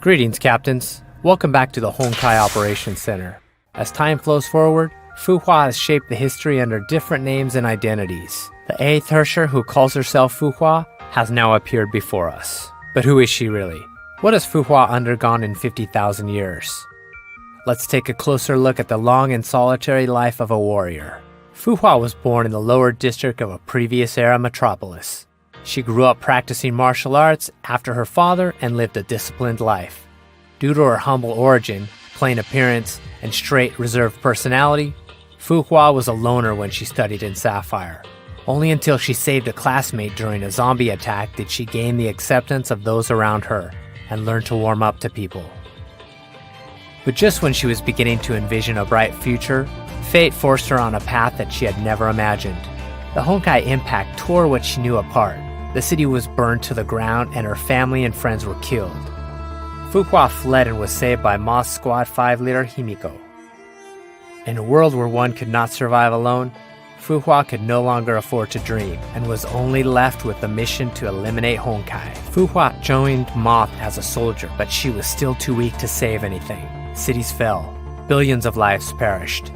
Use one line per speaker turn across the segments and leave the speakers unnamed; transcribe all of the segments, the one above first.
Greetings, Captains. Welcome back to the Honkai Operations Center. As time flows forward, Fu Hua has shaped the history under different names and identities. The 8th Herrscher, who calls herself Fu Hua, has now appeared before us. But who is she really? What has Fu Hua undergone in 50,000 years? Let's take a closer look at the long and solitary life of a warrior. Fu Hua was born in the lower district of a previous era metropolis. She grew up practicing martial arts after her father and lived a disciplined life. Due to her humble origin, plain appearance, and straight, reserved personality, Fu Hua was a loner when she studied in Sapphire. Only until she saved a classmate during a zombie attack did she gain the acceptance of those around her and learn to warm up to people. But just when she was beginning to envision a bright future, fate forced her on a path that she had never imagined. The Honkai Impact tore what she knew apart. The city was burned to the ground and her family and friends were killed. Fu Hua fled and was saved by Moss Squad 5 leader Himiko. In a world where one could not survive alone, Fu Hua could no longer afford to dream and was only left with the mission to eliminate Honkai. Fu Hua joined Moth as a soldier, but she was still too weak to save anything. Cities fell. Billions of lives perished.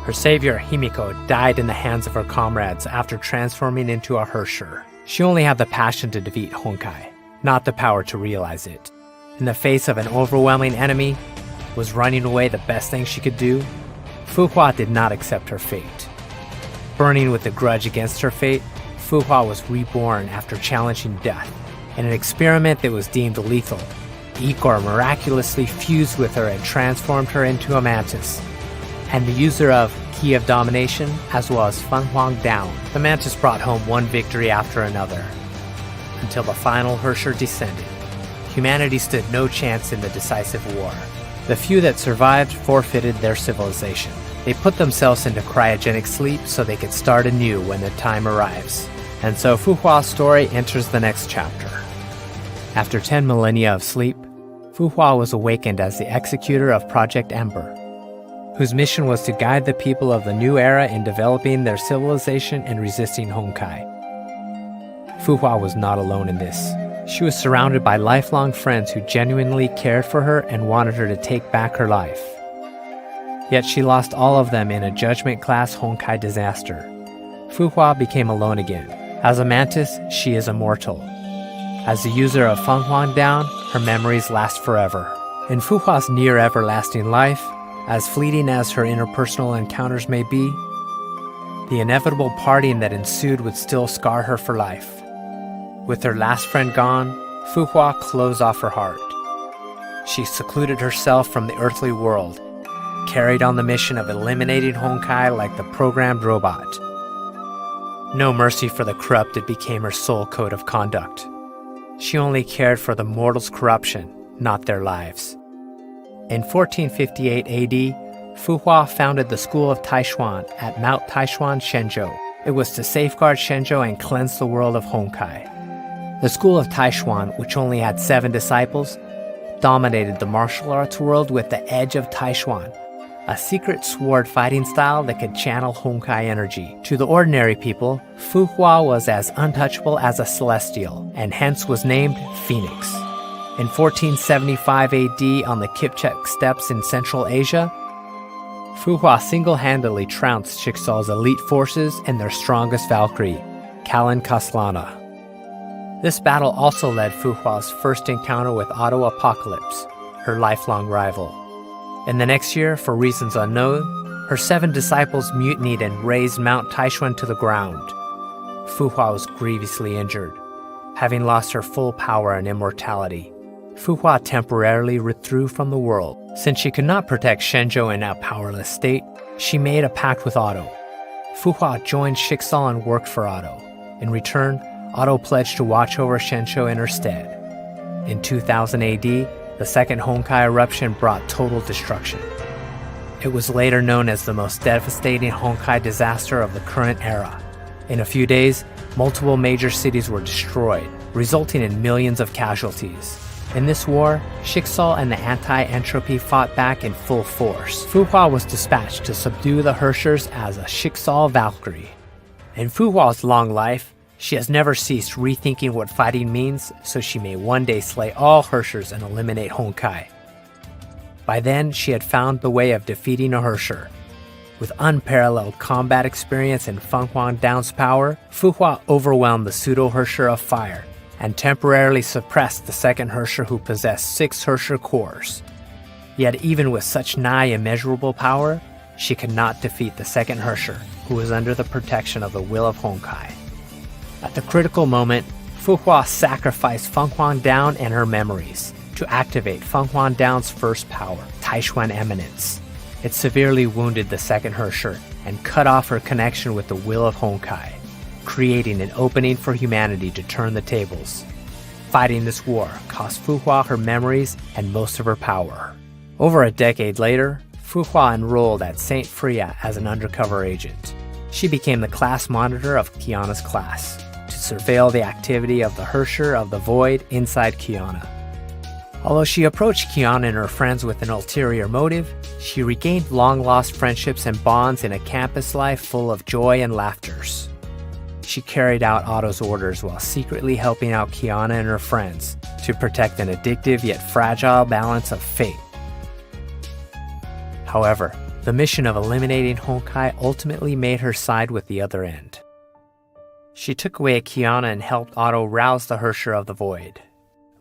Her savior, Himiko, died in the hands of her comrades after transforming into a Herrscher. She only had the passion to defeat Honkai, not the power to realize it. In the face of an overwhelming enemy, was running away the best thing she could do? Fu Hua did not accept her fate. Burning with a grudge against her fate, Fu Hua was reborn after challenging death. In an experiment that was deemed lethal, Igor miraculously fused with her and transformed her into a mantis. And the user of Key of Domination, as well as Fu Hua down, the mantis brought home one victory after another, until the final Herrscher descended. Humanity stood no chance in the decisive war. The few that survived forfeited their civilization. They put themselves into cryogenic sleep so they could start anew when the time arrives. And so Fu Hua's story enters the next chapter. After 10 millennia of sleep, Fu Hua was awakened as the executor of Project Ember, whose mission was to guide the people of the new era in developing their civilization and resisting Honkai. Fu Hua was not alone in this. She was surrounded by lifelong friends who genuinely cared for her and wanted her to take back her life. Yet she lost all of them in a judgment-class Honkai disaster. Fu Hua became alone again. As a mantis, she is immortal. As the user of Fu Hua down, her memories last forever. In Fu Hua's near-everlasting life, as fleeting as her interpersonal encounters may be, the inevitable parting that ensued would still scar her for life. With her last friend gone, Fu Hua closed off her heart. She secluded herself from the earthly world, carried on the mission of eliminating Honkai like the programmed robot. No mercy for the corrupted became her sole code of conduct. She only cared for the mortals' corruption, not their lives. In 1458 AD, Fu Hua founded the School of Taishuan at Mount Taishuan, Shenzhou. It was to safeguard Shenzhou and cleanse the world of Honkai. The School of Taishuan, which only had 7 disciples, dominated the martial arts world with the Edge of Taishuan, a secret sword fighting style that could channel Honkai energy. To the ordinary people, Fu Hua was as untouchable as a celestial, and hence was named Phoenix. In 1475 AD, on the Kipchak steppes in Central Asia, Fu Hua single-handedly trounced Shixal's elite forces and their strongest Valkyrie, Kalin Kaslana. This battle also led Fu Hua's first encounter with Auto Apocalypse, her lifelong rival. In the next year, for reasons unknown, her 7 disciples mutinied and razed Mount Taishuan to the ground. Fu Hua was grievously injured, having lost her full power and immortality. Fu Hua temporarily withdrew from the world. Since she could not protect Shenzhou in a powerless state, she made a pact with Auto. Fu Hua joined Shixal and worked for Auto. In return, Auto pledged to watch over Shenzhou in her stead. In 2000 AD, the second Honkai eruption brought total destruction. It was later known as the most devastating Honkai disaster of the current era. In a few days, multiple major cities were destroyed, resulting in millions of casualties. In this war, Shixal and the anti-entropy fought back in full force. Fu Hua was dispatched to subdue the Herrschers as a Shixal Valkyrie. In Fu Hua's long life, She has never ceased rethinking what fighting means, so she may one day slay all Hershers and eliminate Honkai. By then, she had found the way of defeating a Hersher. With unparalleled combat experience and Feng Huang Down's power, Fu Hua overwhelmed the pseudo-Hersher of fire and temporarily suppressed the second Hersher who possessed 6 Hersher cores. Yet even with such nigh immeasurable power, she could not defeat the second Hersher, who was under the protection of the will of Honkai. At the critical moment, Fu Hua sacrificed Feng Huang Down and her memories to activate Feng Huang Down's first power, Taishuan Eminence. It severely wounded the second Hersher and cut off her connection with the will of Honkai, creating an opening for humanity to turn the tables. Fighting this war cost Fu Hua her memories and most of her power. Over a decade later, Fu Hua enrolled at St. Freya as an undercover agent. She became the class monitor of Kiana's class, to surveil the activity of the Hersher of the Void inside Kiana. Although she approached Kiana and her friends with an ulterior motive, she regained long-lost friendships and bonds in a campus life full of joy and laughters. She carried out Otto's orders while secretly helping out Kiana and her friends to protect an addictive yet fragile balance of fate. However, the mission of eliminating Honkai ultimately made her side with the other end. She took away Kiana and helped Otto rouse the Hersher of the Void.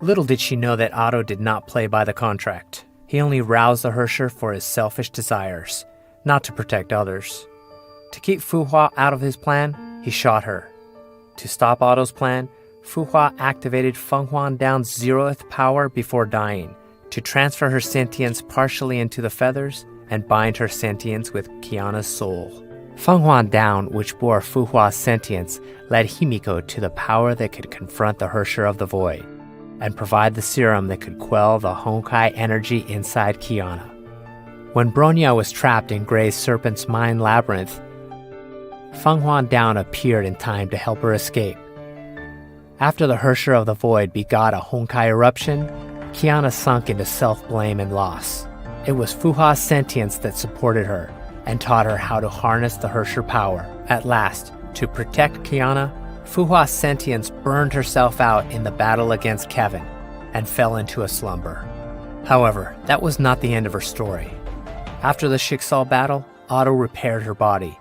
Little did she know that Otto did not play by the contract. He only roused the Hersher for his selfish desires, not to protect others. To keep Fu Hua out of his plan, he shot her. To stop Otto's plan, Fu Hua activated Feng Huang Down's 0th power before dying, to transfer her sentience partially into the feathers and bind her sentience with Kiana's soul. Feng Huang Down, which bore Fu Hua's sentience, led Himiko to the power that could confront the Hersher of the Void and provide the serum that could quell the Honkai energy inside Kiana. When Bronya was trapped in Grey's Serpent's Mind Labyrinth, Feng Huang Down appeared in time to help her escape. After the Hersher of the Void begot a Honkai eruption, Kiana sunk into self-blame and loss. It was Fu Hua's sentience that supported her and taught her how to harness the Hersher power. At last, to protect Kiana, Fu Hua's sentience burned herself out in the battle against Kevin and fell into a slumber. However, that was not the end of her story. After the Schicksal battle, Otto repaired her body,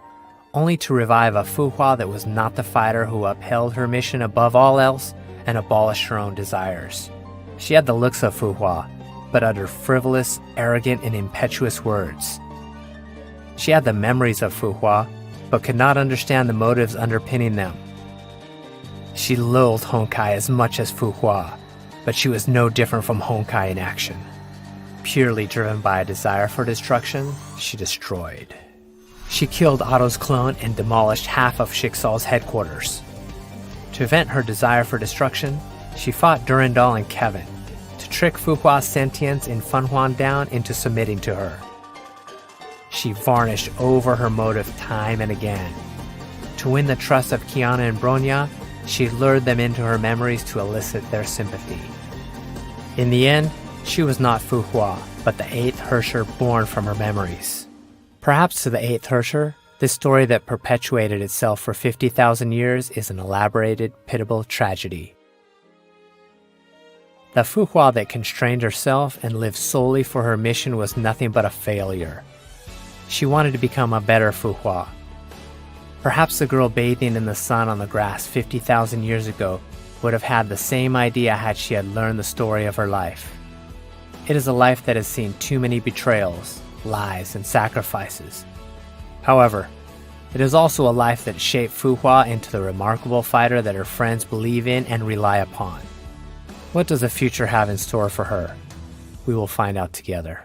only to revive a Fu Hua that was not the fighter who upheld her mission above all else and abolished her own desires. She had the looks of Fu Hua, but uttered frivolous, arrogant, and impetuous words. She had the memories of Fu Hua, but could not understand the motives underpinning them. She loathed Honkai as much as Fu Hua, but she was no different from Honkai in action. Purely driven by a desire for destruction, she destroyed. She killed Otto's clone and demolished half of Schicksal's headquarters. To vent her desire for destruction, she fought Durandal and Kevin, to trick Fu Hua's sentience in Feng Huang Down into submitting to her. She varnished over her motive time and again. To win the trust of Kiana and Bronya, she lured them into her memories to elicit their sympathy. In the end, she was not Fu Hua, but the 8th Hersher born from her memories. Perhaps to the 8th Hersher, this story that perpetuated itself for 50,000 years is an elaborated, pitiable tragedy. The Fu Hua that constrained herself and lived solely for her mission was nothing but a failure. She wanted to become a better Fu Hua. Perhaps the girl bathing in the sun on the grass 50,000 years ago would have had the same idea had she had learned the story of her life. It is a life that has seen too many betrayals, lies, and sacrifices. However, it is also a life that shaped Fu Hua into the remarkable fighter that her friends believe in and rely upon. What does the future have in store for her? We will find out together.